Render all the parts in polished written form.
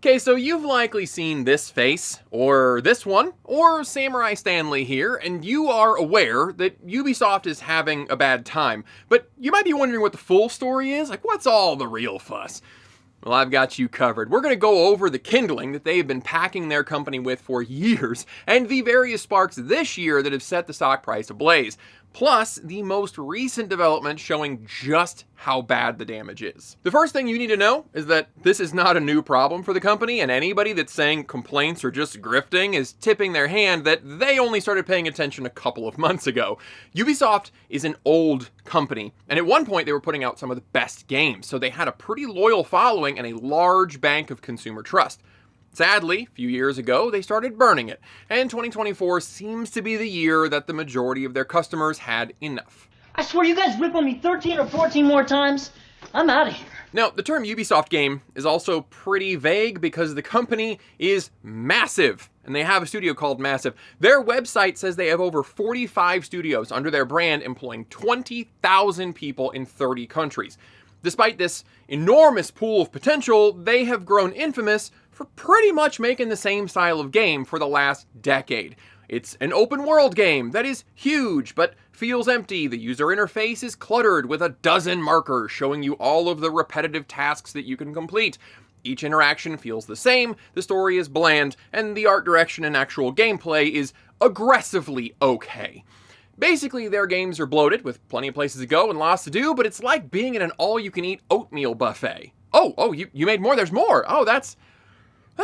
Okay, so you've likely seen this face, or this one, or Samurai Stanley here, and you are aware that Ubisoft is having a bad time. But you might be wondering what the full story is, like what's all the real fuss? Well, I've got you covered. We're going to go over the kindling that they've been packing their company with for years, and the various sparks this year that have set the stock price ablaze. Plus, the most recent development showing just how bad the damage is. The first thing you need to know is that this is not a new problem for the company, and anybody that's saying complaints are just grifting is tipping their hand that they only started paying attention a couple of months ago. Ubisoft is an old company, and at one point they were putting out some of the best games, so they had a pretty loyal following and a large bank of consumer trust. Sadly, a few years ago, they started burning it, and 2024 seems to be the year that the majority of their customers had enough. I swear you guys rip on me 13 or 14 more times, I'm out of here. Now, the term Ubisoft game is also pretty vague because the company is massive, and they have a studio called Massive. Their website says they have over 45 studios under their brand, employing 20,000 people in 30 countries. Despite this enormous pool of potential, they have grown infamous for pretty much making the same style of game for the last decade. It's an open world game that is huge, but feels empty. The user interface is cluttered with a dozen markers showing you all of the repetitive tasks that you can complete. Each interaction feels the same, the story is bland, and the art direction and actual gameplay is aggressively okay. Basically, their games are bloated with plenty of places to go and lots to do, but it's like being at an all-you-can-eat oatmeal buffet. Oh, you made more, there's more. Oh, that's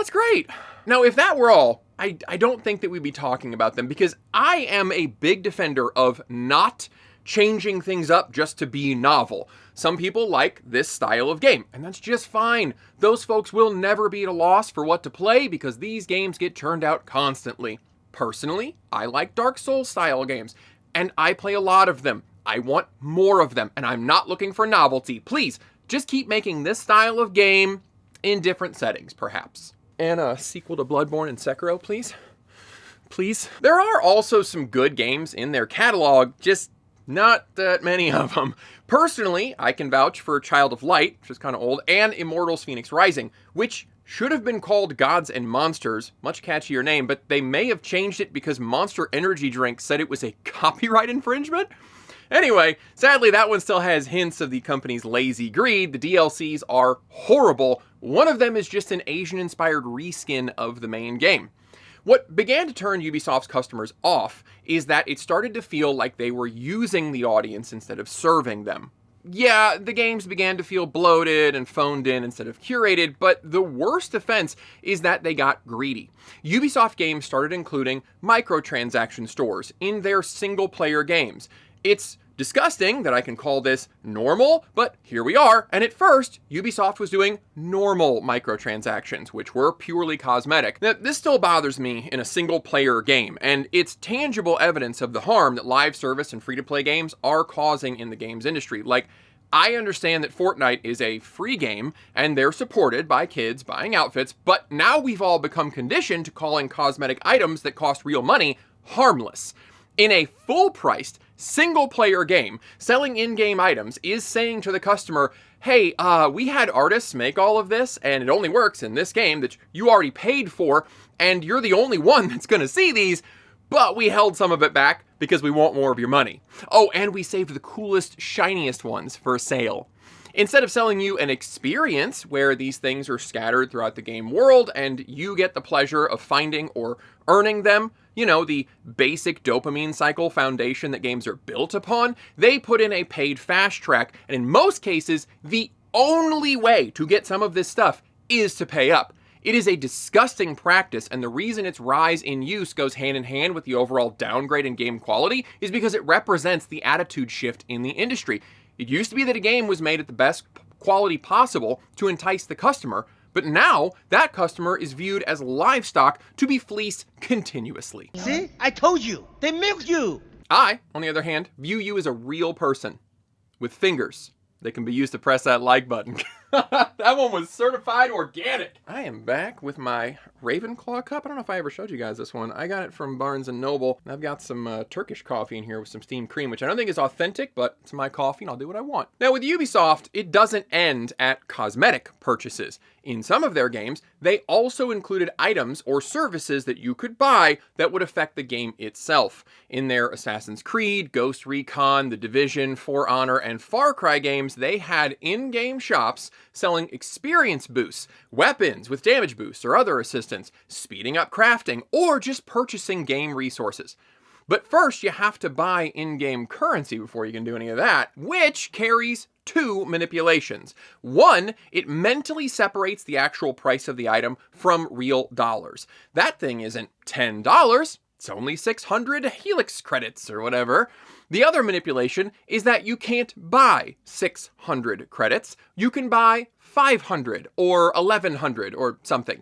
great. Now, if that were all, I don't think that we'd be talking about them because I am a big defender of not changing things up just to be novel. Some people like this style of game, and that's just fine. Those folks will never be at a loss for what to play because these games get churned out constantly. Personally, I like Dark Souls style games, and I play a lot of them. I want more of them, and I'm not looking for novelty. Please, just keep making this style of game in different settings, perhaps. And a sequel to Bloodborne and Sekiro, please? Please? There are also some good games in their catalog, just not that many of them. Personally, I can vouch for Child of Light, which is kind of old, and Immortals Phoenix Rising, which should have been called Gods and Monsters, much catchier name, but they may have changed it because Monster Energy Drink said it was a copyright infringement? Anyway, sadly that one still has hints of the company's lazy greed. The DLCs are horrible. One of them is just an Asian-inspired reskin of the main game. What began to turn Ubisoft's customers off is that it started to feel like they were using the audience instead of serving them. Yeah, the games began to feel bloated and phoned in instead of curated, but the worst offense is that they got greedy. Ubisoft games started including microtransaction stores in their single-player games. It's disgusting that I can call this normal, but here we are. And at first, Ubisoft was doing normal microtransactions, which were purely cosmetic. Now, this still bothers me in a single-player game, and it's tangible evidence of the harm that live service and free-to-play games are causing in the games industry. Like, I understand that Fortnite is a free game, and they're supported by kids buying outfits, but now we've all become conditioned to calling cosmetic items that cost real money harmless. In a full-priced, single-player game, selling in-game items is saying to the customer, hey, we had artists make all of this, and it only works in this game that you already paid for, and you're the only one that's gonna see these, but we held some of it back because we want more of your money. Oh, and we saved the coolest, shiniest ones for sale. Instead of selling you an experience where these things are scattered throughout the game world and you get the pleasure of finding or earning them, you know, the basic dopamine cycle foundation that games are built upon, they put in a paid fast track, and in most cases, the only way to get some of this stuff is to pay up. It is a disgusting practice, and the reason its rise in use goes hand in hand with the overall downgrade in game quality is because it represents the attitude shift in the industry. It used to be that a game was made at the best quality possible to entice the customer, but now that customer is viewed as livestock to be fleeced continuously. See? I told you! They milked you! I, on the other hand, view you as a real person with fingers that can be used to press that like button. That one was certified organic. I am back with my Ravenclaw cup. I don't know if I ever showed you guys this one. I got it from Barnes & Noble. I've got some Turkish coffee in here with some steamed cream, which I don't think is authentic, but it's my coffee and I'll do what I want. Now with Ubisoft, it doesn't end at cosmetic purchases. In some of their games, they also included items or services that you could buy that would affect the game itself. In their Assassin's Creed, Ghost Recon, The Division, For Honor, and Far Cry games, they had in-game shops selling experience boosts, weapons with damage boosts or other assistance, speeding up crafting, or just purchasing game resources. But first, you have to buy in-game currency before you can do any of that, which carries two manipulations. One, it mentally separates the actual price of the item from real dollars. That thing isn't $10, it's only 600 Helix credits or whatever. The other manipulation is that you can't buy 600 credits. You can buy 500 or 1100 or something.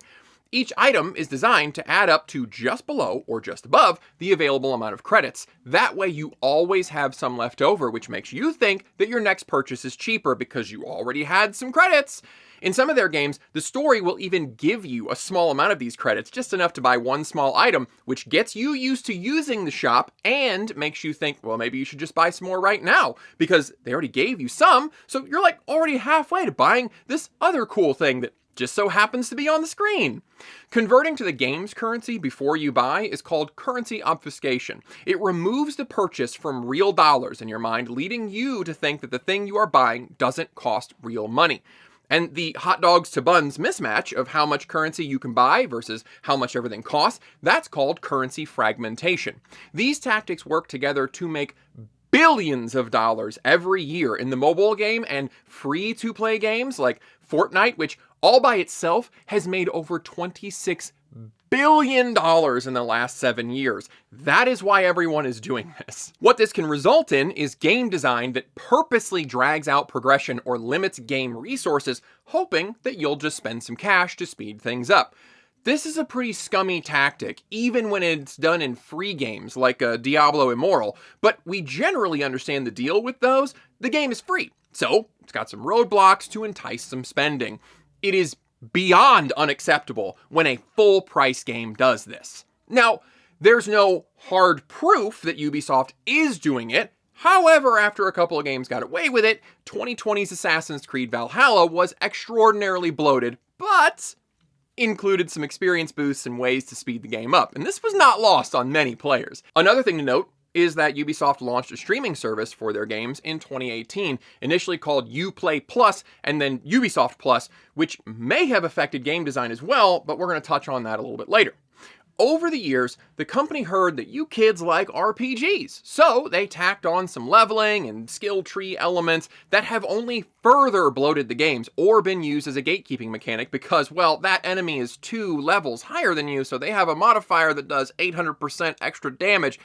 Each item is designed to add up to just below or just above the available amount of credits. That way you always have some left over, which makes you think that your next purchase is cheaper because you already had some credits. In some of their games, the story will even give you a small amount of these credits, just enough to buy one small item, which gets you used to using the shop and makes you think, well, maybe you should just buy some more right now because they already gave you some, so you're like already halfway to buying this other cool thing that just so happens to be on the screen. Converting to the game's currency before you buy is called currency obfuscation. It removes the purchase from real dollars in your mind, leading you to think that the thing you are buying doesn't cost real money. And the hot dogs to buns mismatch of how much currency you can buy versus how much everything costs, that's called currency fragmentation. These tactics work together to make billions of dollars every year in the mobile game and free-to-play games like Fortnite, which all by itself has made over $26 billion in the last 7 years. That is why everyone is doing this. What this can result in is game design that purposely drags out progression or limits game resources, hoping that you'll just spend some cash to speed things up. This is a pretty scummy tactic, even when it's done in free games like Diablo Immortal, but we generally understand the deal with those. The game is free, so it's got some roadblocks to entice some spending. It is beyond unacceptable when a full price game does this. Now, there's no hard proof that Ubisoft is doing it. However, after a couple of games got away with it, 2020's Assassin's Creed Valhalla was extraordinarily bloated, but included some experience boosts and ways to speed the game up, and this was not lost on many players. Another thing to note is that Ubisoft launched a streaming service for their games in 2018, initially called Uplay Plus and then Ubisoft Plus, which may have affected game design as well, but we're going to touch on that a little bit later. Over the years, the company heard that you kids like RPGs, so they tacked on some leveling and skill tree elements that have only further bloated the games or been used as a gatekeeping mechanic because, well, that enemy is 2 levels higher than you, so they have a modifier that does 800% extra damage.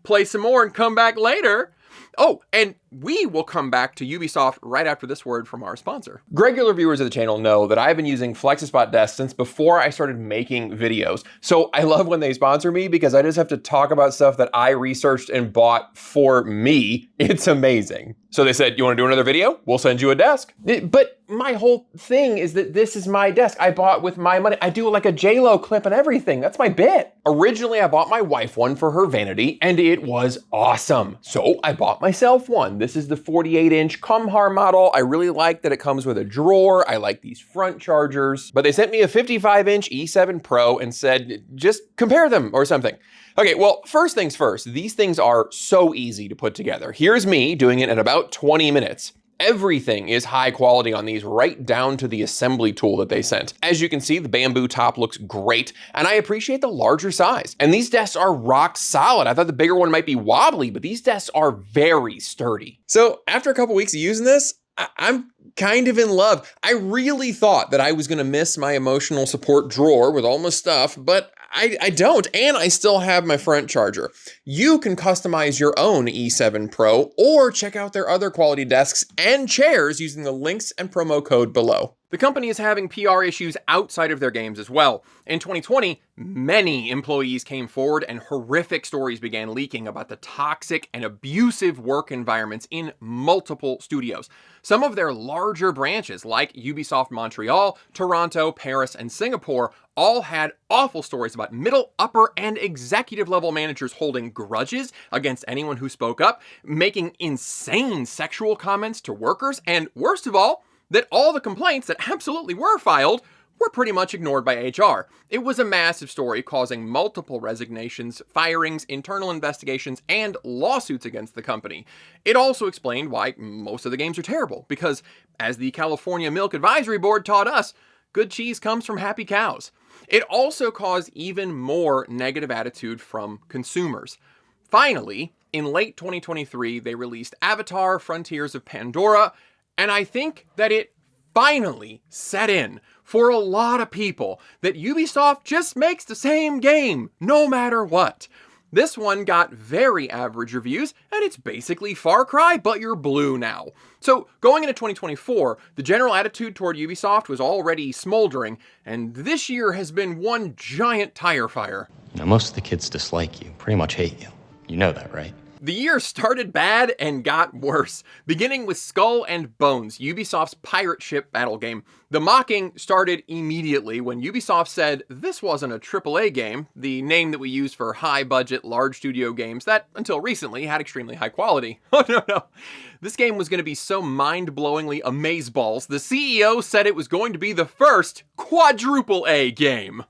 Play some more and come back later. Oh, and we will come back to Ubisoft right after this word from our sponsor. Regular viewers of the channel know that I've been using Flexispot desks since before I started making videos. So I love when they sponsor me because I just have to talk about stuff that I researched and bought for me. It's amazing. So they said, you want to do another video? We'll send you a desk. But my whole thing is that this is my desk. I bought with my money. I do like a J-Lo clip and everything. That's my bit. Originally, I bought my wife one for her vanity and it was awesome. So I bought myself one. This is the 48-inch Comhar model. I really like that it comes with a drawer. I like these front chargers. But they sent me a 55-inch E7 Pro and said, just compare them or something. Okay, well, first things first, these things are so easy to put together. Here's me doing it in about 20 minutes. Everything is high quality on these, right down to the assembly tool that they sent. As you can see, the bamboo top looks great, and I appreciate the larger size. And these desks are rock solid. I thought the bigger one might be wobbly, but these desks are very sturdy. So after a couple weeks of using this, I'm kind of in love. I really thought that I was gonna miss my emotional support drawer with all my stuff, but I don't, and I still have my front charger. You can customize your own E7 Pro or check out their other quality desks and chairs using the links and promo code below. The company is having PR issues outside of their games as well. In 2020, many employees came forward and horrific stories began leaking about the toxic and abusive work environments in multiple studios. Some of their larger branches, like Ubisoft Montreal, Toronto, Paris, and Singapore, all had awful stories about middle, upper, and executive level managers holding grudges against anyone who spoke up, making insane sexual comments to workers, and worst of all, that all the complaints that absolutely were filed were pretty much ignored by HR. It was a massive story causing multiple resignations, firings, internal investigations, and lawsuits against the company. It also explained why most of the games are terrible, because as the California Milk Advisory Board taught us, good cheese comes from happy cows. It also caused even more negative attitude from consumers. Finally, in late 2023, they released Avatar: Frontiers of Pandora, and I think that it finally set in for a lot of people that Ubisoft just makes the same game, no matter what. This one got very average reviews, and it's basically Far Cry, but you're blue now. So going into 2024, the general attitude toward Ubisoft was already smoldering, and this year has been one giant tire fire. Now, most of the kids dislike you, pretty much hate you. You know that, right? The year started bad and got worse, beginning with Skull and Bones, Ubisoft's pirate ship battle game. The mocking started immediately when Ubisoft said this wasn't a AAA game, the name that we use for high-budget, large studio games that, until recently, had extremely high quality. Oh no. This game was going to be so mind-blowingly amazeballs, the CEO said it was going to be the first quadruple A game.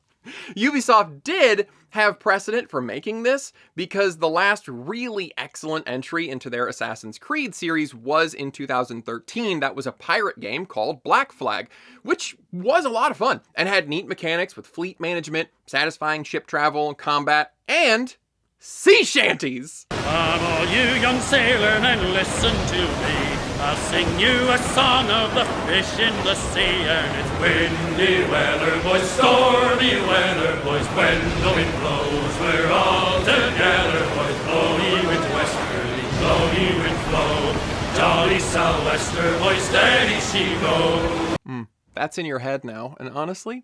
Ubisoft did have precedent for making this because the last really excellent entry into their Assassin's Creed series was in 2013. That was a pirate game called Black Flag, which was a lot of fun and had neat mechanics with fleet management, satisfying ship travel, combat, and sea shanties. Come all you young sailor and listen to me. I'll sing you a song of the fish in the sea, and it's windy weather, boys, stormy weather, boys, when the wind blows, we're all together, boys, blow ye wind westerly, blow ye wind flow, jolly sou'wester, boys, steady she go. That's in your head now, and honestly,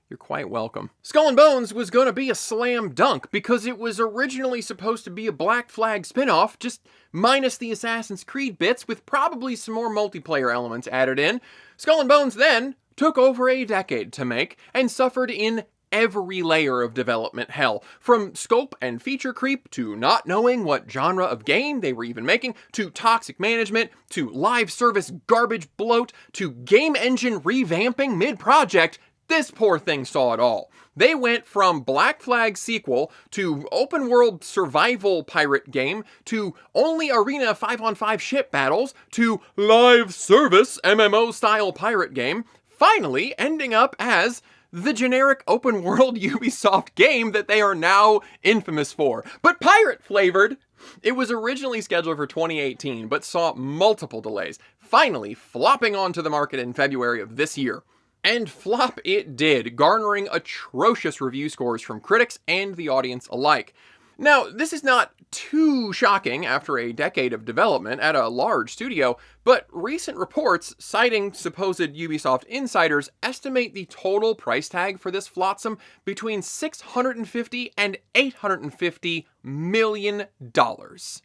you're quite welcome. Skull and Bones was gonna be a slam dunk because it was originally supposed to be a Black Flag spin-off, just minus the Assassin's Creed bits with probably some more multiplayer elements added in. Skull and Bones then took over a decade to make and suffered in every layer of development hell, from scope and feature creep to not knowing what genre of game they were even making, to toxic management, to live service garbage bloat, to game engine revamping mid-project. This poor thing saw it all. They went from Black Flag sequel to open world survival pirate game to only arena 5-on-5 ship battles to live service MMO style pirate game, finally ending up as the generic open world Ubisoft game that they are now infamous for, but pirate flavored. It was originally scheduled for 2018, but saw multiple delays, finally flopping onto the market in February of this year. And flop it did, garnering atrocious review scores from critics and the audience alike. Now, this is not too shocking after a decade of development at a large studio, but recent reports citing supposed Ubisoft insiders estimate the total price tag for this flotsam between $650 and $850 million. That's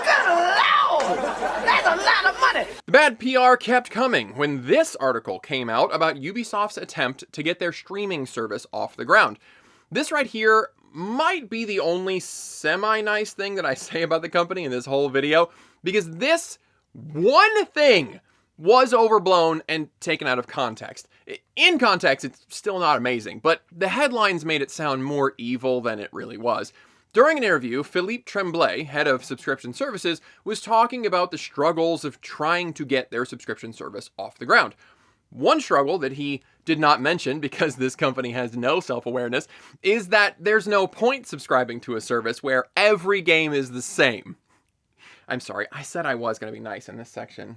a lot of money! The bad PR kept coming when this article came out about Ubisoft's attempt to get their streaming service off the ground. This right here might be the only semi-nice thing that I say about the company in this whole video, because this one thing was overblown and taken out of context. In context, it's still not amazing, but the headlines made it sound more evil than it really was. During an interview, Philippe Tremblay, head of subscription services, was talking about the struggles of trying to get their subscription service off the ground. One struggle that he did not mention, because this company has no self-awareness, is that there's no point subscribing to a service where every game is the same. I'm sorry, I said I was going to be nice in this section.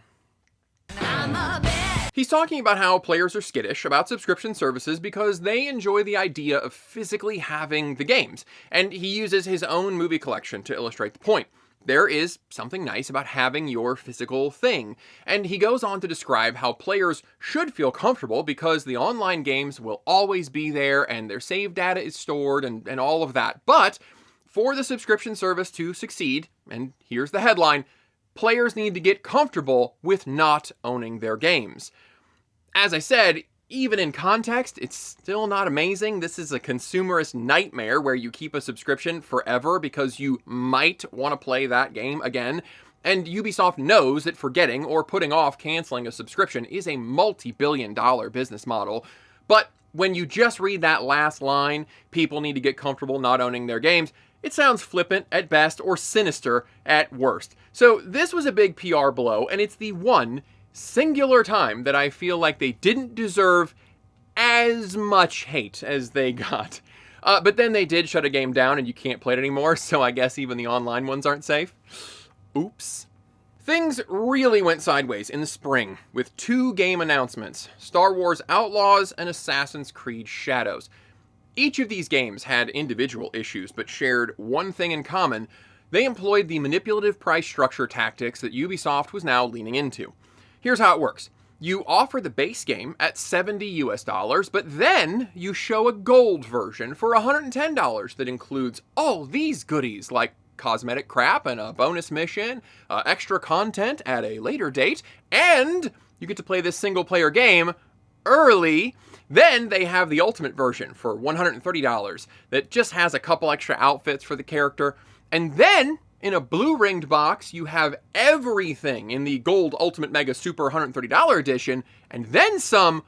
He's talking about how players are skittish about subscription services because they enjoy the idea of physically having the games, and he uses his own movie collection to illustrate the point. there is something nice about having your physical thing. And he goes on to describe how players should feel comfortable because the online games will always be there and their save data is stored and all of that. But for the subscription service to succeed, and here's the headline, players need to get comfortable with not owning their games. As I said, even in context, it's still not amazing. This is a consumerist nightmare where you keep a subscription forever because you might want to play that game again. And Ubisoft knows that forgetting or putting off canceling a subscription is a multi-billion-dollar business model. But when you just read that last line, people need to get comfortable not owning their games, it sounds flippant at best or sinister at worst. So this was a big PR blow, and it's the one singular time that I feel like they didn't deserve as much hate as they got. But then they did shut a game down and you can't play it anymore, so I guess even the online ones aren't safe. Oops. Things really went sideways in the spring with 2 game announcements, Star Wars Outlaws and Assassin's Creed Shadows. Each of these games had individual issues, but shared one thing in common. They employed the manipulative price structure tactics that Ubisoft was now leaning into. Here's how it works. You offer the base game at $70 US, but then you show a gold version for $110 that includes all these goodies like cosmetic crap and a bonus mission, extra content at a later date, and you get to play this single player game early. Then they have the ultimate version for $130 that just has a couple extra outfits for the character. And then in a blue ringed box, you have everything in the Gold Ultimate Mega Super $130 edition, and then some,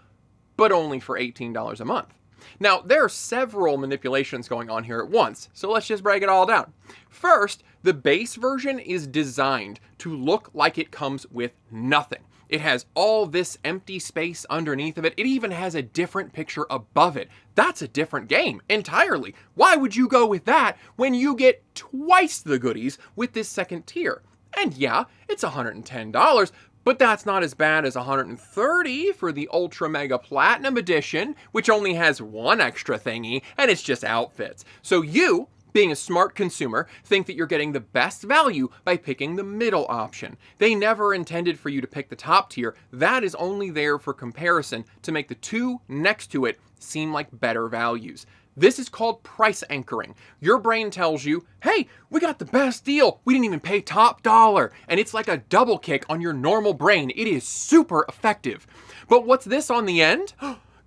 but only for $18 a month. Now, there are several manipulations going on here at once, so let's just break it all down. First, the base version is designed to look like it comes with nothing. It has all this empty space underneath of it. It even has a different picture above it. That's a different game entirely. Why would you go with that when you get twice the goodies with this second tier? And yeah, it's $110, but that's not as bad as $130 for the Ultra Mega Platinum Edition, which only has one extra thingy, and it's just outfits. So you, being a smart consumer, think that you're getting the best value by picking the middle option. They never intended for you to pick the top tier. That is only there for comparison to make the 2 next to it seem like better values. This is called price anchoring. Your brain tells you, hey, we got the best deal. We didn't even pay top dollar. And it's like a double kick on your normal brain. It is super effective. But what's this on the end?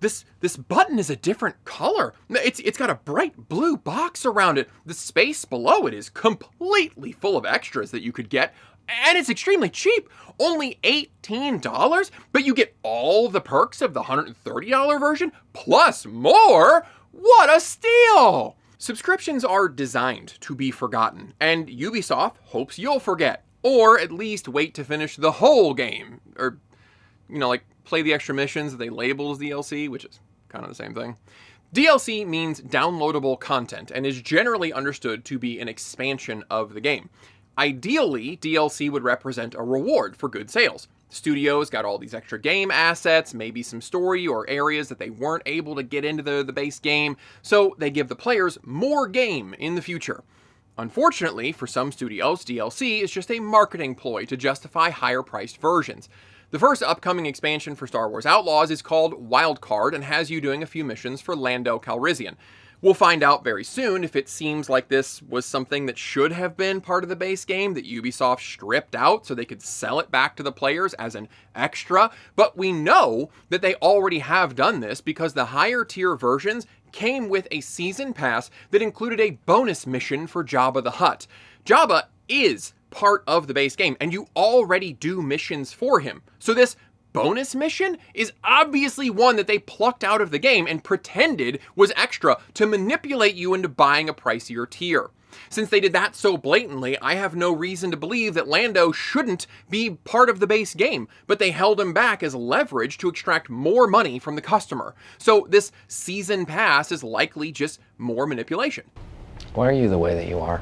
This button is a different color. It's got a bright blue box around it. The space below it is completely full of extras that you could get, and it's extremely cheap. Only $18, but you get all the perks of the $130 version, plus more. What a steal! Subscriptions are designed to be forgotten, and Ubisoft hopes you'll forget, or at least wait to finish the whole game, or, like play the extra missions that they label as DLC, which is kind of the same thing. DLC means downloadable content and is generally understood to be an expansion of the game. Ideally, DLC would represent a reward for good sales. Studios got all these extra game assets, maybe some story or areas that they weren't able to get into the base game, so they give the players more game in the future. Unfortunately, for some studios, DLC is just a marketing ploy to justify higher-priced versions. The first upcoming expansion for Star Wars Outlaws is called Wildcard and has you doing a few missions for Lando Calrissian. We'll find out very soon if it seems like this was something that should have been part of the base game that Ubisoft stripped out so they could sell it back to the players as an extra, but we know that they already have done this because the higher tier versions came with a season pass that included a bonus mission for Jabba the Hutt. Jabba is part of the base game, and you already do missions for him. So this bonus mission is obviously one that they plucked out of the game and pretended was extra to manipulate you into buying a pricier tier. Since they did that so blatantly, I have no reason to believe that Lando shouldn't be part of the base game, but they held him back as leverage to extract more money from the customer. So this season pass is likely just more manipulation. Why are you the way that you are?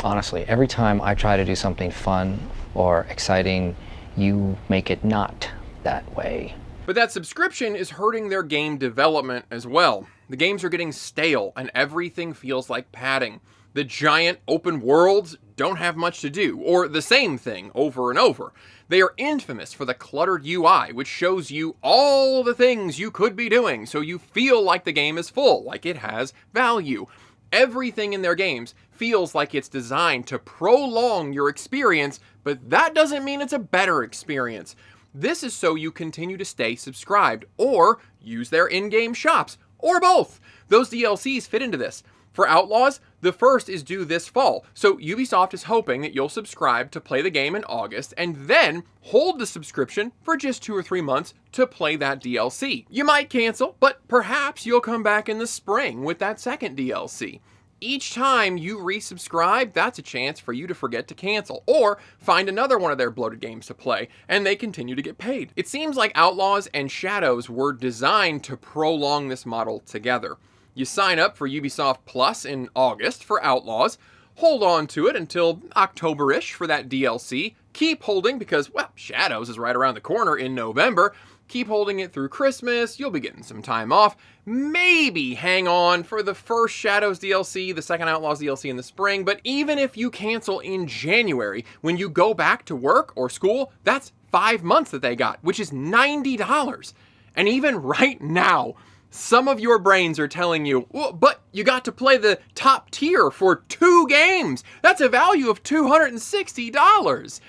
Honestly, every time I try to do something fun or exciting, you make it not that way. But that subscription is hurting their game development as well. The games are getting stale and everything feels like padding. The giant open worlds don't have much to do, or the same thing over and over. They are infamous for the cluttered UI, which shows you all the things you could be doing, so you feel like the game is full, like it has value. Everything in their games feels like it's designed to prolong your experience, but that doesn't mean it's a better experience. This is so you continue to stay subscribed, or use their in-game shops, or both. Those DLCs fit into this. For Outlaws, the first is due this fall, so Ubisoft is hoping that you'll subscribe to play the game in August, and then hold the subscription for just 2 or 3 months to play that DLC. You might cancel, but perhaps you'll come back in the spring with that second DLC. Each time you resubscribe, that's a chance for you to forget to cancel, or find another one of their bloated games to play, and they continue to get paid. It seems like Outlaws and Shadows were designed to prolong this model together. You sign up for Ubisoft Plus in August for Outlaws, hold on to it until October-ish for that DLC, keep holding because, well, Shadows is right around the corner in November, keep holding it through Christmas, you'll be getting some time off, maybe hang on for the first Shadows DLC, the second Outlaws DLC in the spring, but even if you cancel in January, when you go back to work or school, that's 5 months that they got, which is $90. And even right now, some of your brains are telling you, well, but you got to play the top tier for 2 games. That's a value of $260.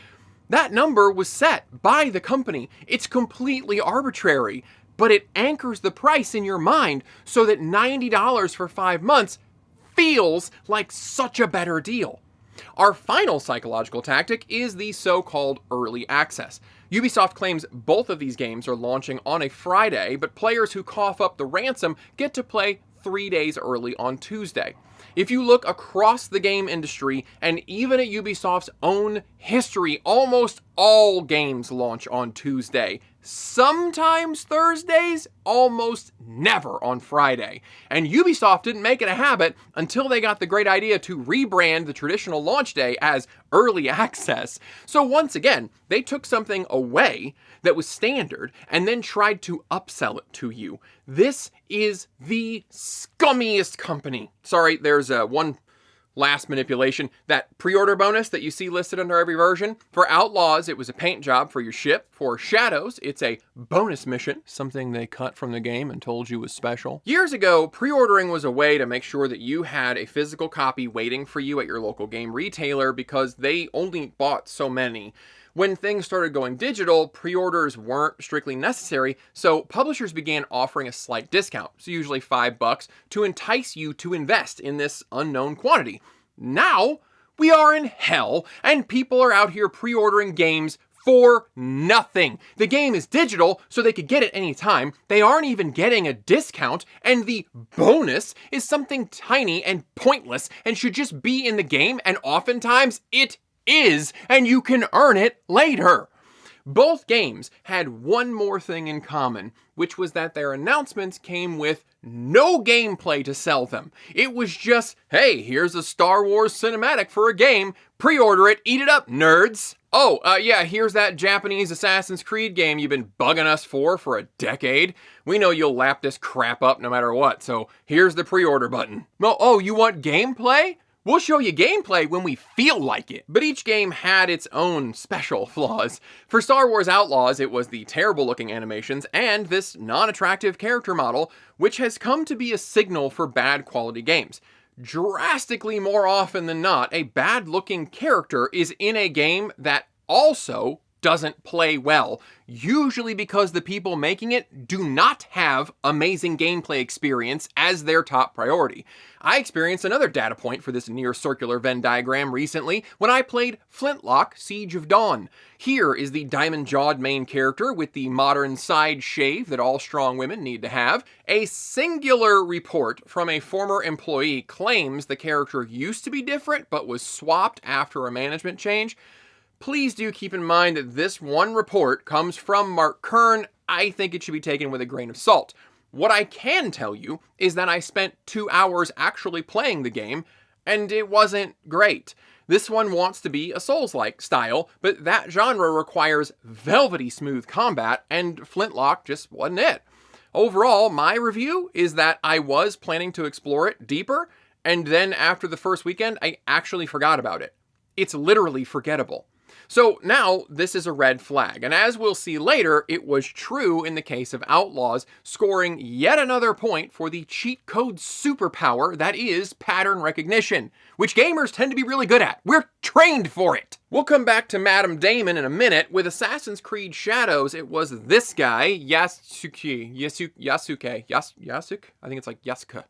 That number was set by the company. It's completely arbitrary, but it anchors the price in your mind so that $90 for 5 months feels like such a better deal. Our final psychological tactic is the so-called early access. Ubisoft claims both of these games are launching on a Friday, but players who cough up the ransom get to play 3 days early on Tuesday. If you look across the game industry, and even at Ubisoft's own history, almost all games launch on Tuesday. Sometimes Thursdays, almost never on Friday. And Ubisoft didn't make it a habit until they got the great idea to rebrand the traditional launch day as early access. So once again, they took something away that was standard and then tried to upsell it to you. This is the scummiest company. Sorry, there's one last manipulation. That pre-order bonus that you see listed under every version. For Outlaws, it was a paint job for your ship. For Shadows, it's a bonus mission, something they cut from the game and told you was special. Years ago, pre-ordering was a way to make sure that you had a physical copy waiting for you at your local game retailer because they only bought so many. When things started going digital, pre-orders weren't strictly necessary, so publishers began offering a slight discount, so usually $5, to entice you to invest in this unknown quantity. Now, we are in hell, and people are out here pre-ordering games for nothing. The game is digital, so they could get it anytime. They aren't even getting a discount, and the bonus is something tiny and pointless and should just be in the game, and oftentimes it is, and you can earn it later. Both games had one more thing in common, which was that their announcements came with no gameplay to sell them. It was just, hey, here's a Star Wars cinematic for a game, pre-order it, eat it up, nerds. Oh, yeah, here's that Japanese Assassin's Creed game you've been bugging us for a decade. We know you'll lap this crap up no matter what, so here's the pre-order button. Oh, you want gameplay? We'll show you gameplay when we feel like it. But each game had its own special flaws. For Star Wars Outlaws, it was the terrible looking animations and this non-attractive character model, which has come to be a signal for bad quality games. Drastically more often than not, a bad looking character is in a game that also doesn't play well, usually because the people making it do not have amazing gameplay experience as their top priority. I experienced another data point for this near circular Venn diagram recently when I played Flintlock Siege of Dawn. Here is the diamond-jawed main character with the modern side shave that all strong women need to have. A singular report from a former employee claims the character used to be different but was swapped after a management change. Please do keep in mind that this one report comes from Mark Kern. I think it should be taken with a grain of salt. What I can tell you is that I spent 2 hours actually playing the game, and it wasn't great. This one wants to be a Souls-like style, but that genre requires velvety smooth combat, and Flintlock just wasn't it. Overall, my review is that I was planning to explore it deeper, and then after the first weekend, I actually forgot about it. It's literally forgettable. So now this is a red flag, and as we'll see later, it was true in the case of Outlaws, scoring yet another point for the cheat code superpower that is pattern recognition, which gamers tend to be really good at. We're trained for it. We'll come back to Madame Damon in a minute. With Assassin's Creed Shadows, it was this guy, Yasuke, I think it's like Yasuke.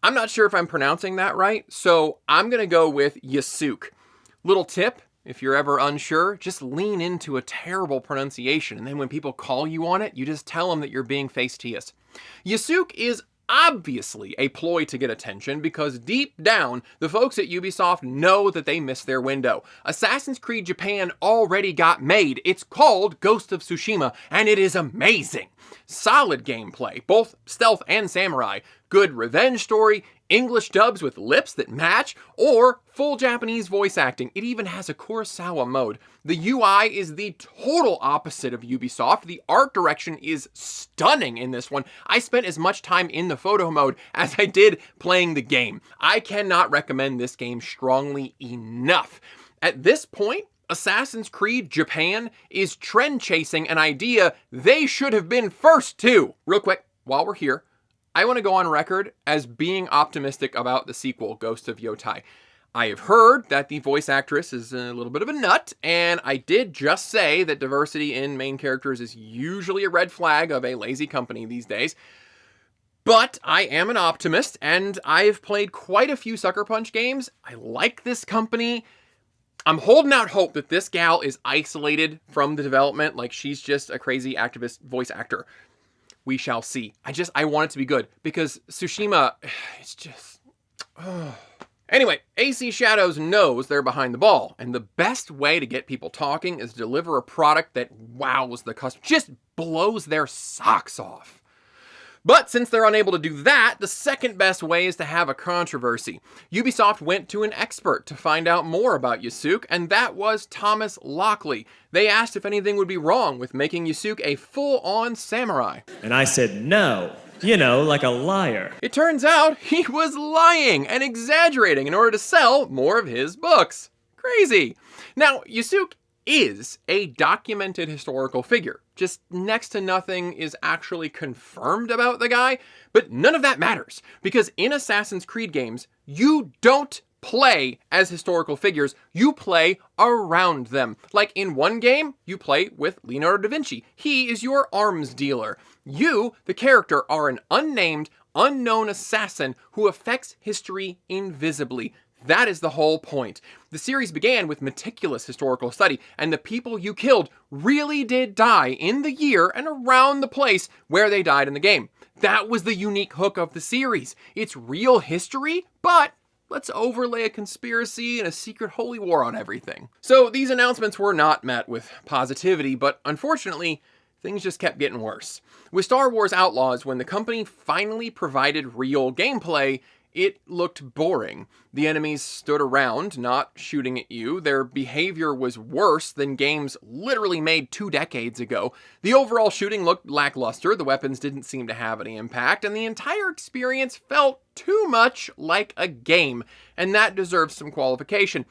I'm not sure if I'm pronouncing that right, so I'm gonna go with Yasuke. Little tip, if you're ever unsure, just lean into a terrible pronunciation, and then when people call you on it, you just tell them that you're being fastidious. Yasuke is obviously a ploy to get attention because deep down, the folks at Ubisoft know that they missed their window. Assassin's Creed Japan already got made. It's called Ghost of Tsushima, and it is amazing. Solid gameplay, both stealth and samurai, good revenge story, English dubs with lips that match, or full Japanese voice acting. It even has a Kurosawa mode. The UI is the total opposite of Ubisoft. The art direction is stunning in this one. I spent as much time in the photo mode as I did playing the game. I cannot recommend this game strongly enough. At this point, Assassin's Creed Japan is trend chasing an idea they should have been first to. Real quick, while we're here, I want to go on record as being optimistic about the sequel, Ghost of Yotai. I have heard that the voice actress is a little bit of a nut, and I did just say that diversity in main characters is usually a red flag of a lazy company these days. But I am an optimist, and I've played quite a few Sucker Punch games. I like this company. I'm holding out hope that this gal is isolated from the development, like she's just a crazy activist voice actor. We shall see. I want it to be good, because Tsushima, it's just... Anyway, AC Shadows knows they're behind the ball, and the best way to get people talking is to deliver a product that wows the customer, just blows their socks off. But since they're unable to do that, the second best way is to have a controversy. Ubisoft went to an expert to find out more about Yasuke, and that was Thomas Lockley. They asked if anything would be wrong with making Yasuke a full-on samurai. And I said no. You know, like a liar. It turns out he was lying and exaggerating in order to sell more of his books. Crazy. Now, Yasuke is a documented historical figure. Just next to nothing is actually confirmed about the guy, but none of that matters, because in Assassin's Creed games, you don't play as historical figures, you play around them. Like in one game, you play with Leonardo da Vinci. He is your arms dealer. You, the character, are an unnamed, unknown assassin who affects history invisibly. That is the whole point. The series began with meticulous historical study, and the people you killed really did die in the year and around the place where they died in the game. That was the unique hook of the series. It's real history, but let's overlay a conspiracy and a secret holy war on everything. So these announcements were not met with positivity, but unfortunately, things just kept getting worse. With Star Wars Outlaws, when the company finally provided real gameplay, it looked boring. The enemies stood around, not shooting at you. Their behavior was worse than games literally made 2 decades ago. The overall shooting looked lackluster, the weapons didn't seem to have any impact, and the entire experience felt too much like a game, and that deserves some qualification.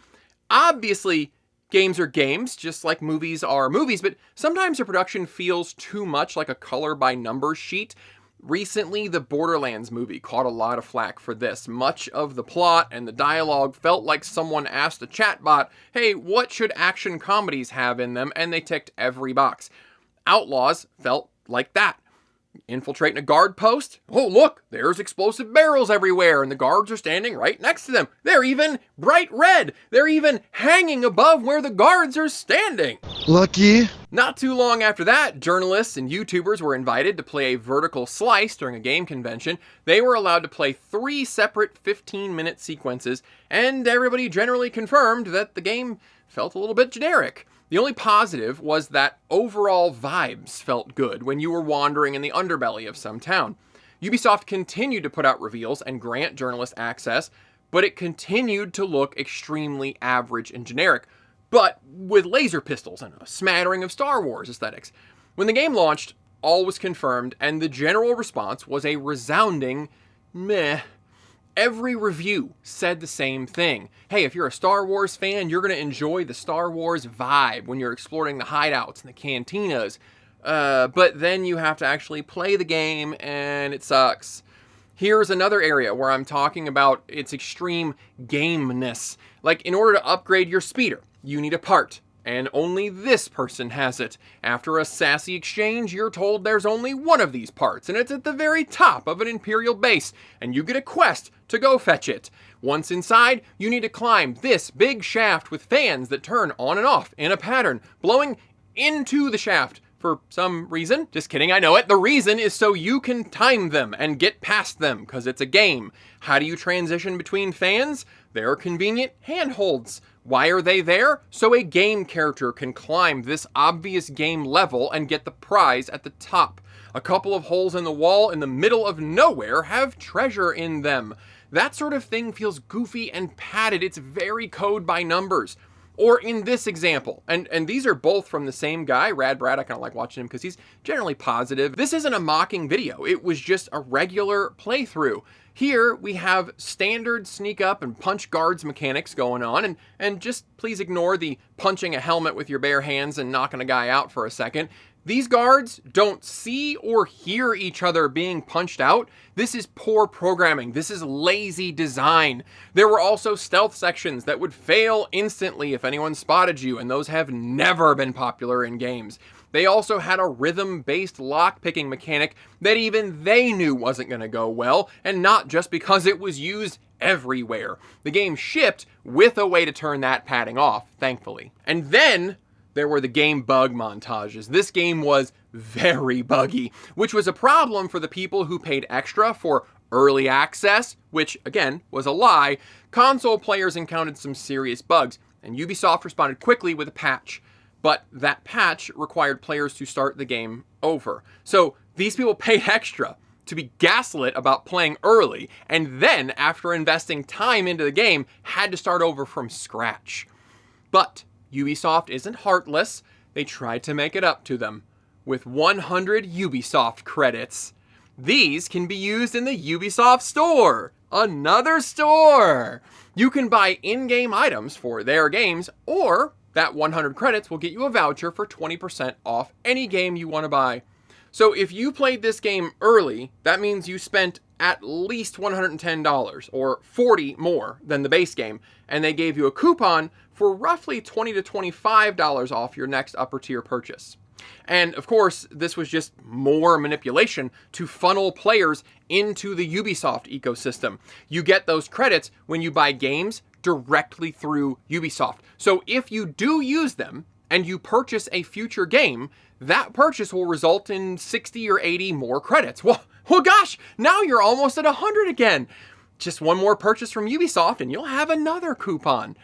Obviously, games are games, just like movies are movies, but sometimes a production feels too much like a color-by-numbers sheet. Recently, the Borderlands movie caught a lot of flack for this. Much of the plot and the dialogue felt like someone asked a chatbot, hey, what should action comedies have in them? And they ticked every box. Outlaws felt like that. Infiltrating a guard post? Oh, look, there's explosive barrels everywhere, and the guards are standing right next to them. They're even bright red. They're even hanging above where the guards are standing. Lucky. Not too long after that, journalists and YouTubers were invited to play a vertical slice during a game convention. They were allowed to play 3 separate 15-minute sequences, and everybody generally confirmed that the game felt a little bit generic. The only positive was that overall vibes felt good when you were wandering in the underbelly of some town. Ubisoft continued to put out reveals and grant journalists access, but it continued to look extremely average and generic, but with laser pistols and a smattering of Star Wars aesthetics. When the game launched, all was confirmed, and the general response was a resounding meh. Every review said the same thing. Hey, if you're a Star Wars fan, you're going to enjoy the Star Wars vibe when you're exploring the hideouts and the cantinas. But then you have to actually play the game, and it sucks. Here's another area where I'm talking about its extreme gameness. Like, in order to upgrade your speeder, you need a part, and only this person has it. After a sassy exchange, you're told there's only one of these parts, and it's at the very top of an Imperial base, and you get a quest to go fetch it. Once inside, you need to climb this big shaft with fans that turn on and off in a pattern, blowing into the shaft for some reason. Just kidding, I know it. The reason is so you can time them and get past them, because it's a game. How do you transition between fans? There are convenient handholds. Why are they there? So a game character can climb this obvious game level and get the prize at the top. A couple of holes in the wall in the middle of nowhere have treasure in them. That sort of thing feels goofy and padded. It's very code by numbers. Or in this example, and these are both from the same guy, Rad Brad. I kind of like watching him because he's generally positive. This isn't a mocking video. It was just a regular playthrough. Here we have standard sneak up and punch guards mechanics going on, and just please ignore the punching a helmet with your bare hands and knocking a guy out for a second. These guards don't see or hear each other being punched out. This is poor programming. This is lazy design. There were also stealth sections that would fail instantly if anyone spotted you, and those have never been popular in games. They also had a rhythm-based lock-picking mechanic that even they knew wasn't going to go well, and not just because it was used everywhere. The game shipped with a way to turn that padding off, thankfully. And then there were the game bug montages. This game was very buggy, which was a problem for the people who paid extra for early access, which again was a lie. Console players encountered some serious bugs, and Ubisoft responded quickly with a patch. But that patch required players to start the game over. So these people paid extra to be gaslit about playing early, and then after investing time into the game, had to start over from scratch. But Ubisoft isn't heartless. They tried to make it up to them with 100 Ubisoft credits. These can be used in the Ubisoft store. Another store! You can buy in-game items for their games, or that 100 credits will get you a voucher for 20% off any game you want to buy. So if you played this game early, that means you spent at least $110 or $40 more than the base game, and they gave you a coupon for roughly $20 to $25 off your next upper tier purchase. And of course, this was just more manipulation to funnel players into the Ubisoft ecosystem. You get those credits when you buy games directly through Ubisoft. So if you do use them and you purchase a future game, that purchase will result in 60 or 80 more credits. Well gosh, now you're almost at 100 again. Just one more purchase from Ubisoft and you'll have another coupon.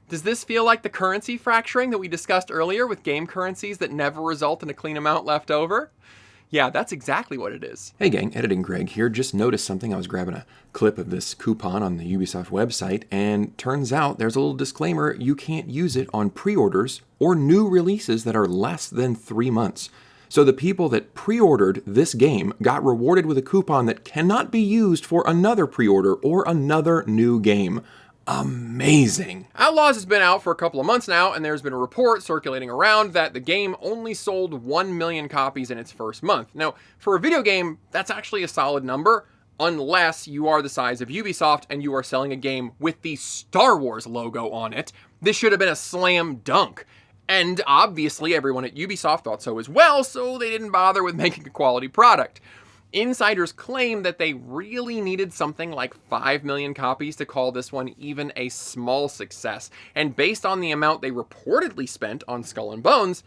Does this feel like the currency fracturing that we discussed earlier with game currencies that never result in a clean amount left over? Yeah, that's exactly what it is. Hey gang, Editing Greg here. Just noticed something. I was grabbing a clip of this coupon on the Ubisoft website, and turns out there's a little disclaimer. You can't use it on pre-orders or new releases that are less than 3 months. So the people that pre-ordered this game got rewarded with a coupon that cannot be used for another pre-order or another new game. Amazing. Outlaws has been out for a couple of months now, and there's been a report circulating around that the game only sold 1 million copies in its first month. Now, for a video game, that's actually a solid number, unless you are the size of Ubisoft and you are selling a game with the Star Wars logo on it. This should have been a slam dunk. And obviously everyone at Ubisoft thought so as well, so they didn't bother with making a quality product. Insiders claim that they really needed something like 5 million copies to call this one even a small success. And based on the amount they reportedly spent on Skull and Bones,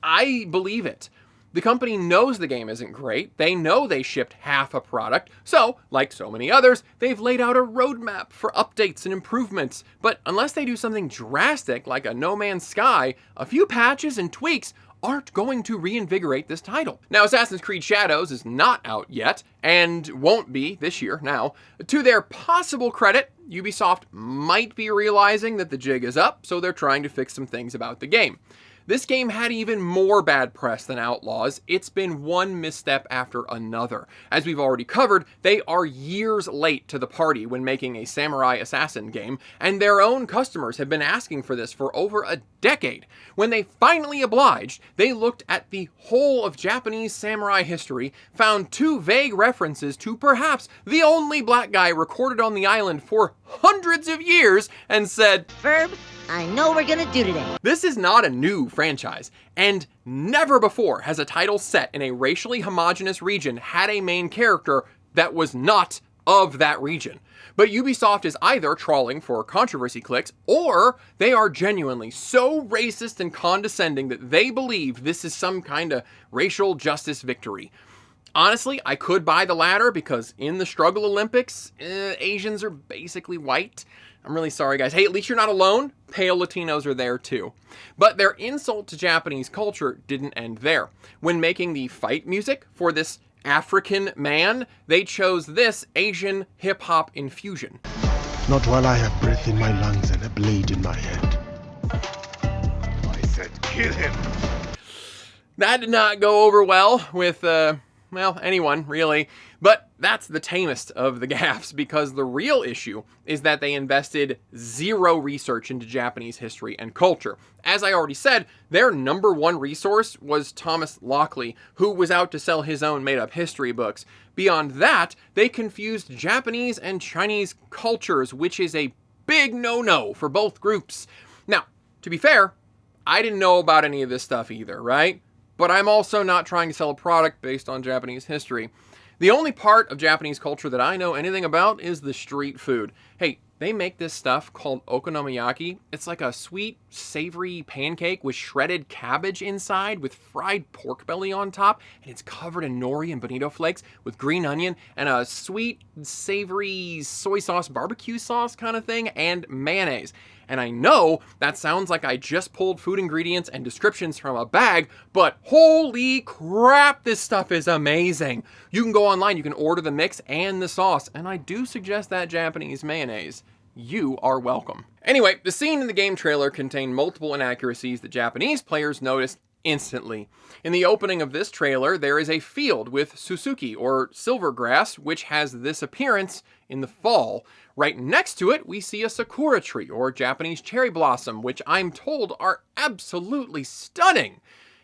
I believe it. The company knows the game isn't great. They know they shipped half a product. So, like so many others, they've laid out a roadmap for updates and improvements. But unless they do something drastic like a No Man's Sky, a few patches and tweaks aren't going to reinvigorate this title. Now, Assassin's Creed Shadows is not out yet, and won't be this year now. To their possible credit, Ubisoft might be realizing that the jig is up, so they're trying to fix some things about the game. This game had even more bad press than Outlaws. It's been one misstep after another. As we've already covered, they are years late to the party when making a samurai assassin game, and their own customers have been asking for this for over a decade. When they finally obliged, they looked at the whole of Japanese samurai history, found 2 vague references to perhaps the only black guy recorded on the island for hundreds of years, and said, Verb, I know what we're gonna do today. this is not a new franchise, and never before has a title set in a racially homogenous region had a main character that was not of that region. But Ubisoft is either trawling for controversy clicks, or they are genuinely so racist and condescending that they believe this is some kind of racial justice victory. Honestly, I could buy the latter because in the Struggle Olympics, Asians are basically white. I'm really sorry, guys. Hey, at least you're not alone. Pale Latinos are there too. But their insult to Japanese culture didn't end there. When making the fight music for this African man, they chose this Asian hip-hop infusion. Not while I have breath in my lungs and a blade in my head. I said kill him. That did not go over well with, well, anyone, really. But that's the tamest of the gaffes, because the real issue is that they invested zero research into Japanese history and culture. As I already said, their #1 resource was Thomas Lockley, who was out to sell his own made-up history books. Beyond that, they confused Japanese and Chinese cultures, which is a big no-no for both groups. Now, to be fair, I didn't know about any of this stuff either, right? But I'm also not trying to sell a product based on Japanese history. The only part of Japanese culture that I know anything about is the street food. Hey, they make this stuff called okonomiyaki. It's like a sweet, savory pancake with shredded cabbage inside with fried pork belly on top, and it's covered in nori and bonito flakes with green onion and a sweet, savory soy sauce, barbecue sauce kind of thing, and mayonnaise. And I know that sounds like I just pulled food ingredients and descriptions from a bag, but holy crap, this stuff is amazing. You can go online, you can order the mix and the sauce, and I do suggest that Japanese mayonnaise. You are welcome. Anyway, the scene in the game trailer contained multiple inaccuracies that Japanese players noticed instantly. In the opening of this trailer, there is a field with Suzuki, or silvergrass, which has this appearance in the fall. Right next to it, we see a sakura tree, or Japanese cherry blossom, which I'm told are absolutely stunning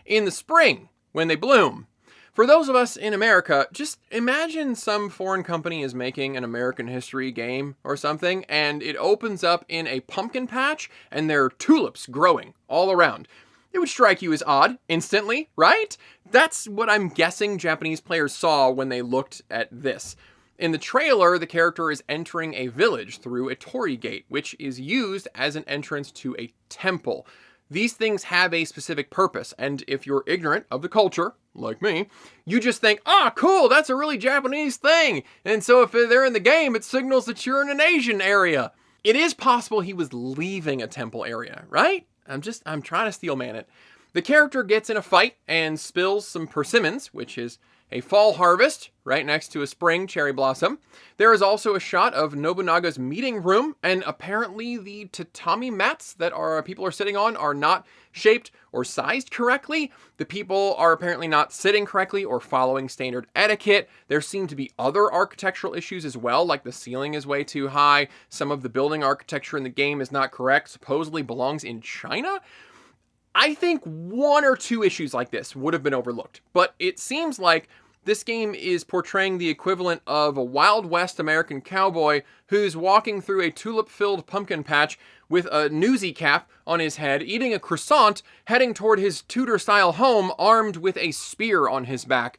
in the spring when they bloom. For those of us in America, just imagine some foreign company is making an American history game or something, and it opens up in a pumpkin patch, and there are tulips growing all around. It would strike you as odd instantly, right? That's what I'm guessing Japanese players saw when they looked at this. In the trailer, the character is entering a village through a torii gate, which is used as an entrance to a temple. These things have a specific purpose, and if you're ignorant of the culture, like me, you just think, ah, cool, that's a really Japanese thing. And so if they're in the game, it signals that you're in an Asian area. It is possible he was leaving a temple area, right? I'm trying to steel man it. The character gets in a fight and spills some persimmons, which is a fall harvest right next to a spring cherry blossom. There is also a shot of Nobunaga's meeting room, and apparently the tatami mats that people are sitting on are not shaped or sized correctly. The people are apparently not sitting correctly or following standard etiquette. There seem to be other architectural issues as well, like the ceiling is way too high. Some of the building architecture in the game is not correct, supposedly belongs in China. I think 1 or 2 issues like this would have been overlooked, but it seems like this game is portraying the equivalent of a Wild West American cowboy who's walking through a tulip-filled pumpkin patch with a newsy cap on his head, eating a croissant, heading toward his Tudor-style home armed with a spear on his back.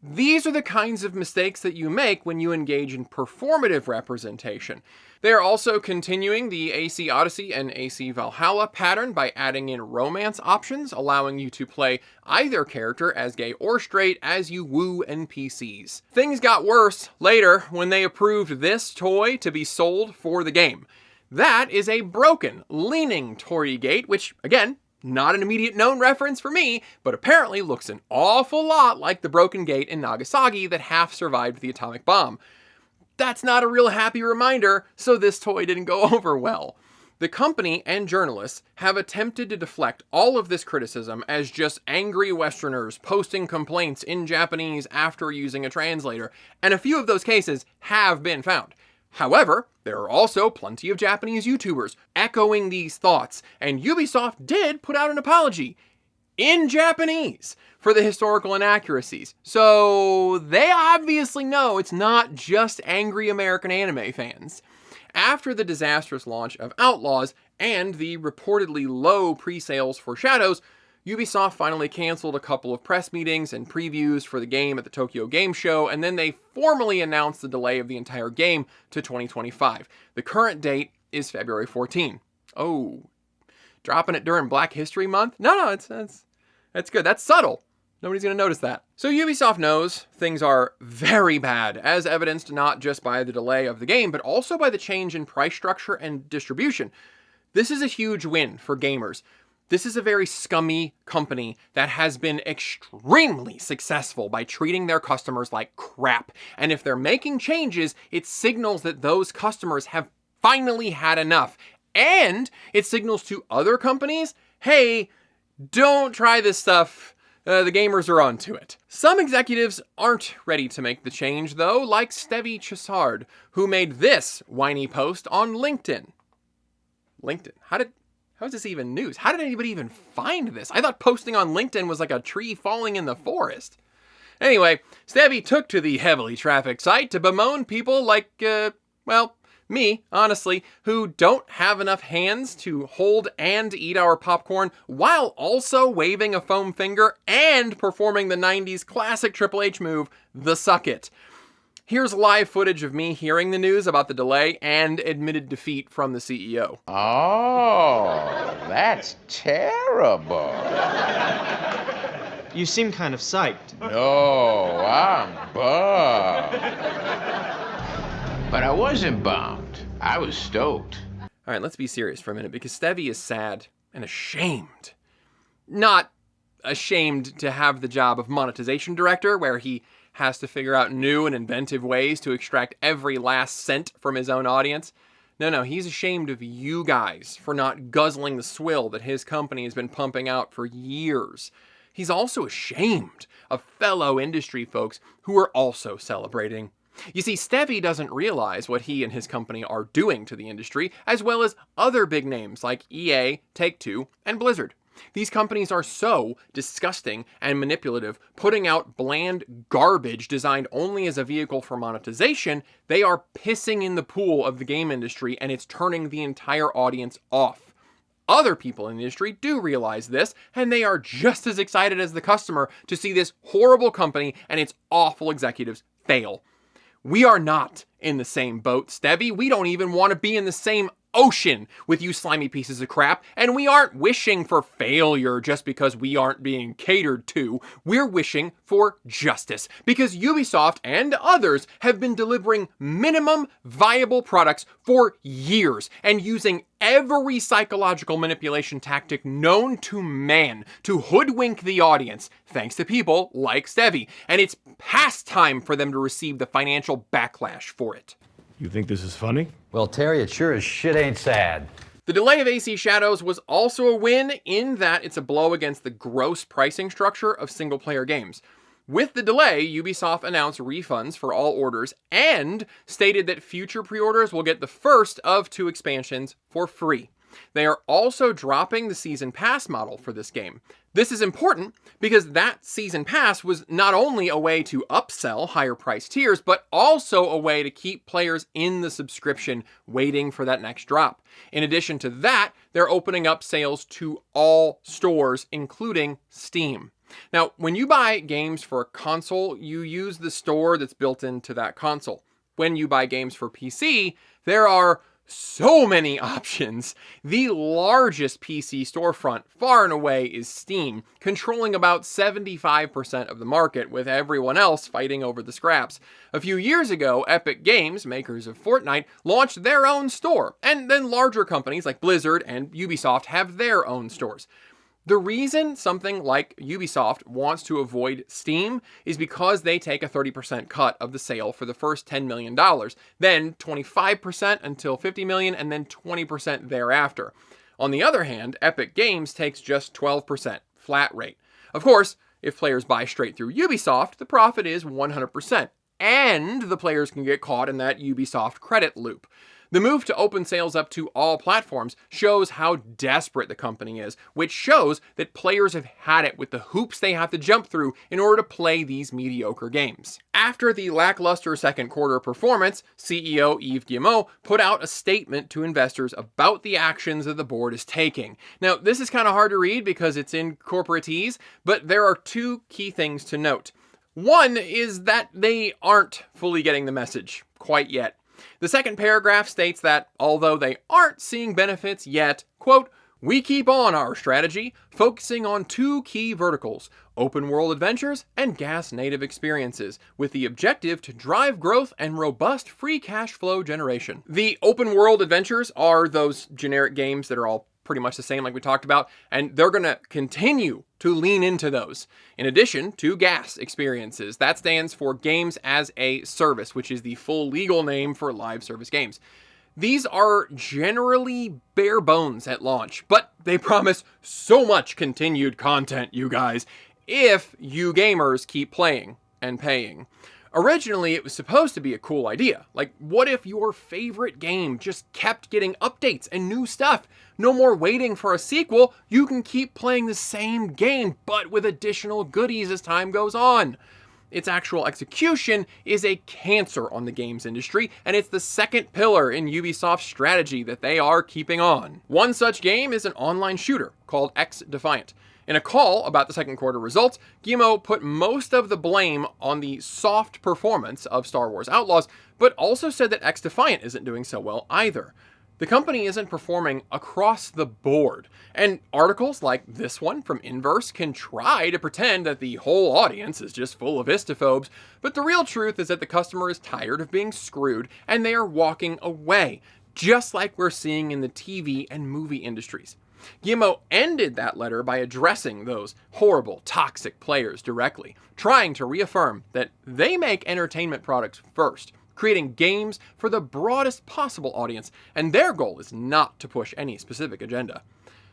These are the kinds of mistakes that you make when you engage in performative representation. They are also continuing the AC Odyssey and AC Valhalla pattern by adding in romance options, allowing you to play either character as gay or straight as you woo NPCs. Things got worse later when they approved this toy to be sold for the game. That is a broken, leaning torii gate, which, again, not an immediate known reference for me, but apparently looks an awful lot like the broken gate in Nagasaki that half survived the atomic bomb. That's not a real happy reminder, so this toy didn't go over well. The company and journalists have attempted to deflect all of this criticism as just angry Westerners posting complaints in Japanese after using a translator, and a few of those cases have been found. However, there are also plenty of Japanese YouTubers echoing these thoughts, and Ubisoft did put out an apology in Japanese for the historical inaccuracies. So they obviously know it's not just angry American anime fans. After the disastrous launch of Outlaws and the reportedly low pre-sales for Shadows, Ubisoft finally canceled a couple of press meetings and previews for the game at the Tokyo Game Show, and then they formally announced the delay of the entire game to 2025. The current date is February 14. Oh, dropping it during Black History Month? No, that's good. That's subtle. Nobody's going to notice that. So Ubisoft knows things are very bad, as evidenced not just by the delay of the game, but also by the change in price structure and distribution. This is a huge win for gamers. This is a very scummy company that has been extremely successful by treating their customers like crap. And if they're making changes, it signals that those customers have finally had enough. And it signals to other companies, hey, don't try this stuff. The gamers are onto it. Some executives aren't ready to make the change, though, like Stevie Chessard, who made this whiny post on LinkedIn. LinkedIn? How is this even news? How did anybody even find this? I thought posting on LinkedIn was like a tree falling in the forest. Anyway, Stevie took to the heavily trafficked site to bemoan people like, me, honestly, who don't have enough hands to hold and eat our popcorn while also waving a foam finger and performing the 90s classic Triple H move, the Suck It. Here's live footage of me hearing the news about the delay and admitted defeat from the CEO. Oh, that's terrible. You seem kind of psyched. No, I'm bummed. But I wasn't bummed. I was stoked. All right, let's be serious for a minute, because Stevie is sad and ashamed. Not ashamed to have the job of monetization director, where he has to figure out new and inventive ways to extract every last cent from his own audience. No, he's ashamed of you guys for not guzzling the swill that his company has been pumping out for years. He's also ashamed of fellow industry folks who are also celebrating. You see, Stevie doesn't realize what he and his company are doing to the industry, as well as other big names like EA, Take-Two, and Blizzard. These companies are so disgusting and manipulative, putting out bland garbage designed only as a vehicle for monetization. They are pissing in the pool of the game industry, and it's turning the entire audience off. Other people in the industry do realize this, and they are just as excited as the customer to see this horrible company and its awful executives fail. We are not in the same boat, Stevie. We don't even want to be in the same ocean with you slimy pieces of crap, and we aren't wishing for failure just because we aren't being catered to. We're wishing for justice, because Ubisoft and others have been delivering minimum viable products for years and using every psychological manipulation tactic known to man to hoodwink the audience, thanks to people like Stevie. And it's past time for them to receive the financial backlash for it. You think this is funny? Well, Terry, it sure as shit ain't sad. The delay of AC Shadows was also a win in that it's a blow against the gross pricing structure of single-player games. With the delay, Ubisoft announced refunds for all orders and stated that future pre-orders will get the first of 2 expansions for free. They are also dropping the Season Pass model for this game. This is important because that Season Pass was not only a way to upsell higher price tiers, but also a way to keep players in the subscription waiting for that next drop. In addition to that, they're opening up sales to all stores, including Steam. Now, when you buy games for a console, you use the store that's built into that console. When you buy games for PC, there are so many options. The largest PC storefront, far and away, is Steam, controlling about 75% of the market, with everyone else fighting over the scraps. A few years ago, Epic Games, makers of Fortnite, launched their own store, and then larger companies like Blizzard and Ubisoft have their own stores. The reason something like Ubisoft wants to avoid Steam is because they take a 30% cut of the sale for the first $10 million, then 25% until $50 million, and then 20% thereafter. On the other hand, Epic Games takes just 12%, flat rate. Of course, if players buy straight through Ubisoft, the profit is 100%, and the players can get caught in that Ubisoft credit loop. The move to open sales up to all platforms shows how desperate the company is, which shows that players have had it with the hoops they have to jump through in order to play these mediocre games. After the lackluster second quarter performance, CEO Yves Guillemot put out a statement to investors about the actions that the board is taking. Now, this is kind of hard to read because it's in corporatese, but there are two key things to note. One is that they aren't fully getting the message quite yet. The second paragraph states that, although they aren't seeing benefits yet, quote, "We keep on our strategy, focusing on two key verticals, open world adventures and gas native experiences, with the objective to drive growth and robust free cash flow generation." The open world adventures are those generic games that are all pretty much the same like we talked about, and they're going to continue to lean into those. In addition to gas experiences, that stands for Games as a Service, which is the full legal name for live service games. These are generally bare bones at launch, but they promise so much continued content, you guys, if you gamers keep playing and paying. Originally, it was supposed to be a cool idea. Like, what if your favorite game just kept getting updates and new stuff? No more waiting for a sequel. You can keep playing the same game, but with additional goodies as time goes on. Its actual execution is a cancer on the games industry, and it's the second pillar in Ubisoft's strategy that they are keeping on. One such game is an online shooter called X Defiant. In a call about the second quarter results, Guillemot put most of the blame on the soft performance of Star Wars Outlaws, but also said that X Defiant isn't doing so well either. The company isn't performing across the board, and articles like this one from Inverse can try to pretend that the whole audience is just full of istophobes, but the real truth is that the customer is tired of being screwed and they are walking away, just like we're seeing in the TV and movie industries. Guillemot ended that letter by addressing those horrible, toxic players directly, trying to reaffirm that they make entertainment products first, creating games for the broadest possible audience, and their goal is not to push any specific agenda.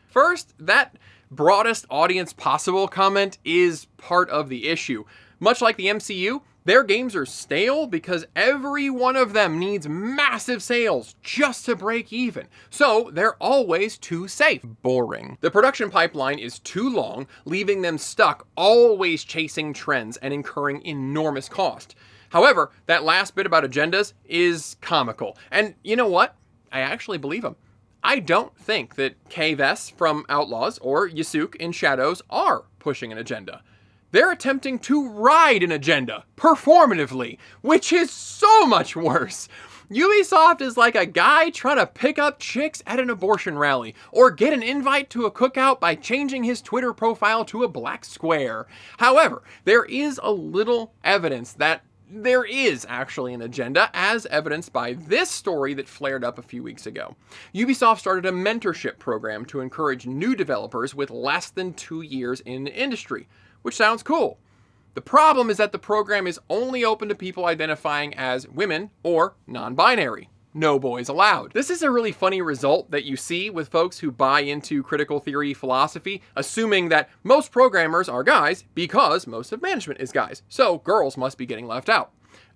First, that broadest audience possible comment is part of the issue. Much like the MCU, their games are stale because every one of them needs massive sales just to break even. So they're always too safe. Boring. The production pipeline is too long, leaving them stuck, always chasing trends and incurring enormous cost. However, that last bit about agendas is comical. And you know what? I actually believe them. I don't think that Kay Vess from Outlaws or Yasuke in Shadows are pushing an agenda. They're attempting to ride an agenda, performatively, which is so much worse. Ubisoft is like a guy trying to pick up chicks at an abortion rally, or get an invite to a cookout by changing his Twitter profile to a black square. However, there is a little evidence that there is actually an agenda, as evidenced by this story that flared up a few weeks ago. Ubisoft started a mentorship program to encourage new developers with less than 2 years in the industry, which sounds cool. The problem is that the program is only open to people identifying as women or non-binary. No boys allowed. This is a really funny result that you see with folks who buy into critical theory philosophy, assuming that most programmers are guys because most of management is guys, so girls must be getting left out.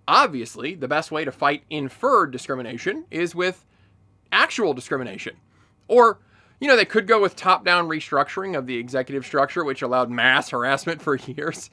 Obviously, the best way to fight inferred discrimination is with actual discrimination. Or, they could go with top-down restructuring of the executive structure, which allowed mass harassment for years.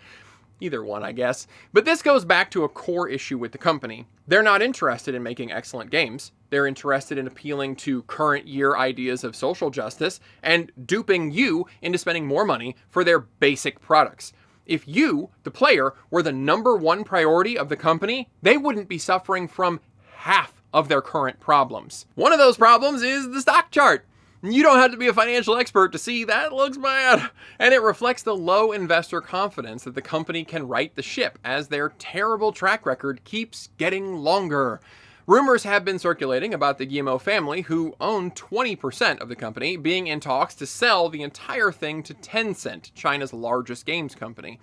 Either one, I guess. But this goes back to a core issue with the company. They're not interested in making excellent games. They're interested in appealing to current year ideas of social justice and duping you into spending more money for their basic products. If you, the player, were the number one priority of the company, they wouldn't be suffering from half of their current problems. One of those problems is the stock chart. You don't have to be a financial expert to see that looks bad. And it reflects the low investor confidence that the company can right the ship as their terrible track record keeps getting longer. Rumors have been circulating about the Guillemot family, who own 20% of the company, being in talks to sell the entire thing to Tencent, China's largest games company.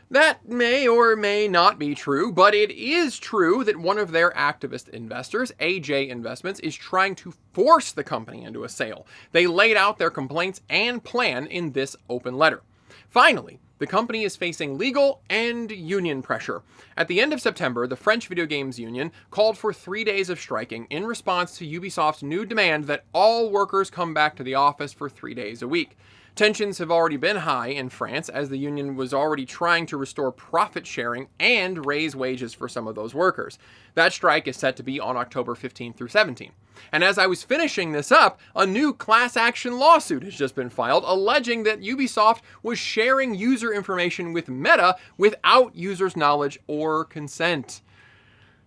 That may or may not be true, but it is true that one of their activist investors, AJ Investments, is trying to force the company into a sale. They laid out their complaints and plan in this open letter. Finally, the company is facing legal and union pressure. At the end of September, the French Video Games Union called for 3 days of striking in response to Ubisoft's new demand that all workers come back to the office for 3 days a week. Tensions have already been high in France, as the union was already trying to restore profit sharing and raise wages for some of those workers. That strike is set to be on October 15 through 17. And as I was finishing this up, a new class action lawsuit has just been filed alleging that Ubisoft was sharing user information with Meta without users' knowledge or consent.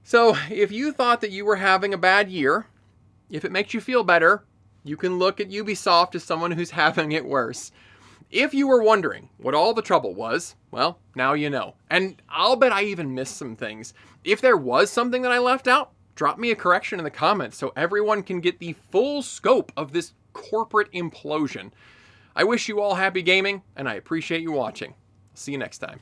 So if you thought that you were having a bad year, if it makes you feel better, you can look at Ubisoft as someone who's having it worse. If you were wondering what all the trouble was, well, now you know. And I'll bet I even missed some things. If there was something that I left out, drop me a correction in the comments so everyone can get the full scope of this corporate implosion. I wish you all happy gaming, and I appreciate you watching. See you next time.